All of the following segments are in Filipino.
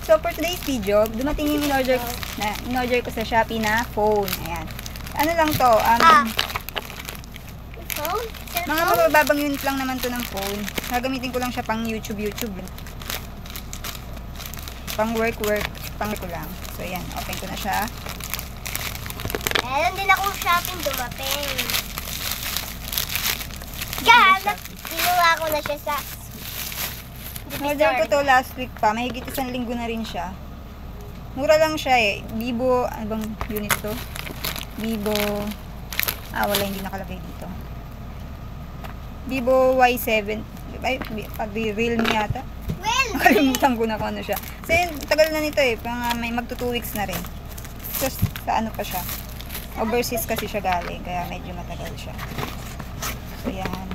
So, for today's video, dumating yung in-order ko sa Shopee na phone. Ayan. Ano lang to? Mga mabababang unit lang naman to ng phone. Gagamitin ko lang siya pang YouTube. Pang work ko lang. So, ayan. Open ko na siya. Meron din akong shopping dumating. Kaya, kinuha ko na siya sa order ko to last week pa. Mahigit 1 linggo na rin siya. Mura lang siya eh. Vivo, ano bang unit to? Vivo, wala, hindi nakalagay dito. Vivo Y7. Ay, Realme yata. Nakalimutan ko na kung ano siya. Kasi tagal na nito eh. May magto 2 weeks na rin. Just sa ano pa siya. Overseas kasi siya galing. Kaya medyo matagal siya. So yan.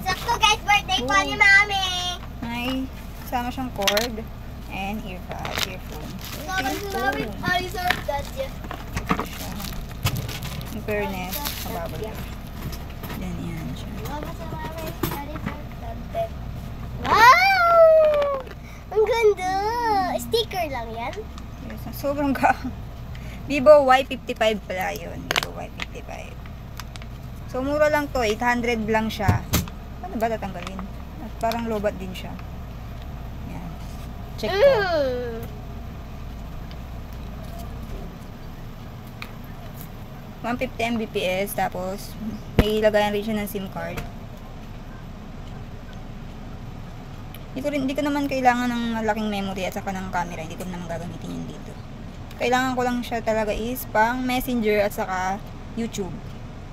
Sakto guys, birthday pa ni Mami. May sama siyang cord and earphone. In fairness, mababal yan. Yan siya. Wow! Ang ganda! Sticker lang yan? Yes, sobrang Vivo Y55 pala yun. Vivo Y55. So, mura lang to. 800 lang siya. Paano ba tatanggalin? At parang lobat din siya. Yan. Check ko. 150 Mbps. Tapos, may ilagayan rin siya ng SIM card. Hindi ko naman kailangan ng malaking memory at saka ng camera. Hindi ko naman gagamitin yun dito. Kailangan ko lang siya talaga is pang Messenger at saka YouTube.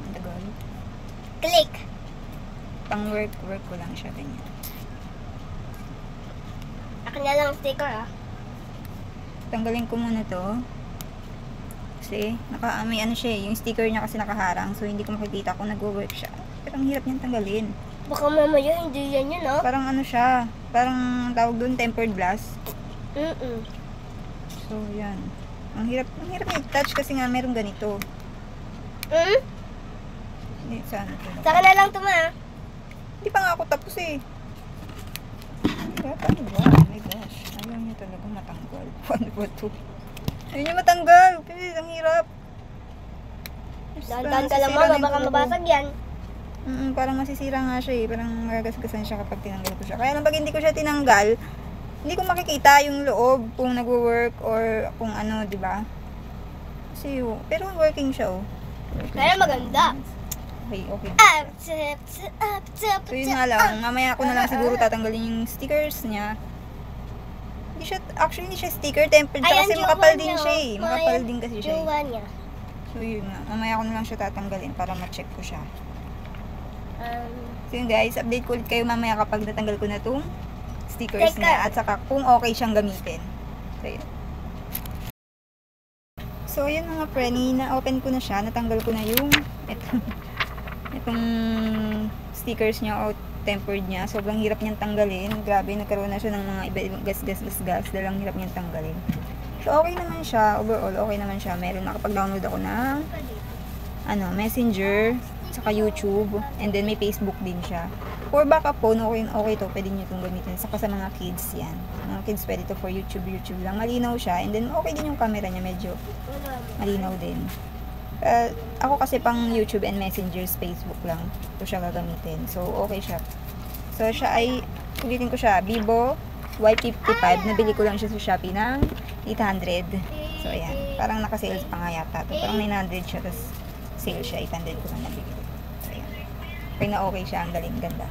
Ang tagal. Click. Pang work ko lang siya. Ganyan. Akin na lang sticker Tanggalin ko muna to. Kasi, may ano siya yung sticker niya kasi nakaharang. So, hindi ko makikita kung nag-work siya. Pero ang hirap niyang tanggalin. Baka mamaya hindi yan yun, Parang ano siya. Parang tawag doon, tempered glass. So, yan. Ang hirap i-touch kasi nga meron ganito. Hindi, saan ito? Saka na lang ito, ma. Hindi pa nga ako tapos eh. Paano ba? Oh my gosh. Ayaw niya talaga matanggal. Paano ba ito? Ayaw niya matanggal. Kasi ang hirap. Dahan-dahan ka lang, ma. Baka mabasag yan. Parang masisira nga siya eh. Parang magagasgasan siya kapag tinanggal ko siya. Kaya lang pag hindi ko siya tinanggal, hindi ko makikita yung loob kung nagwo-work or kung ano, di ba? Kasi pero working siya Kaya maganda. Okay. So yun nga lang, mamaya ko na lang siguro tatanggalin yung stickers niya. Hindi siya sticker, tempered siya kasi makapal din siya eh. Makapal din kasi siya eh. So yun nga, mamaya ko na lang siya tatanggalin para ma-check ko siya. So yun guys, update ko ulit kayo mamaya kapag natanggal ko na itong stickers niya at saka kung okay siyang gamitin. So yun. So yun mga preni, na-open ko na siya, natanggal ko na yung itong stickers niya o tempered niya. Sobrang hirap niyang tanggalin. Grabe, nagkaroon na siya ng mga iba-ibang gas. Dahil ang hirap niyang tanggalin. So okay naman siya, overall okay naman siya. Meron nakapag-download ako ng Messenger, saka YouTube, and then may Facebook din siya. For backup phone, okay to, pwede nyo itong gamitin. Saka sa mga kids yan. Mga kids pwede to for YouTube lang. Malinaw siya, and then okay din yung camera niya, medyo malinaw din. Ako kasi pang YouTube and Messengers, Facebook lang ito siya gagamitin. So okay siya. So siya ay, ulitin ko siya, Vivo Y55. Nabili ko lang siya sa Shopee ng 800. So ayan, parang naka-sales pa nga yata to. Parang 900 siya, tapos sale siya, 800 ko lang nabili. So ayan, okay na okay siya, ang galing, ganda.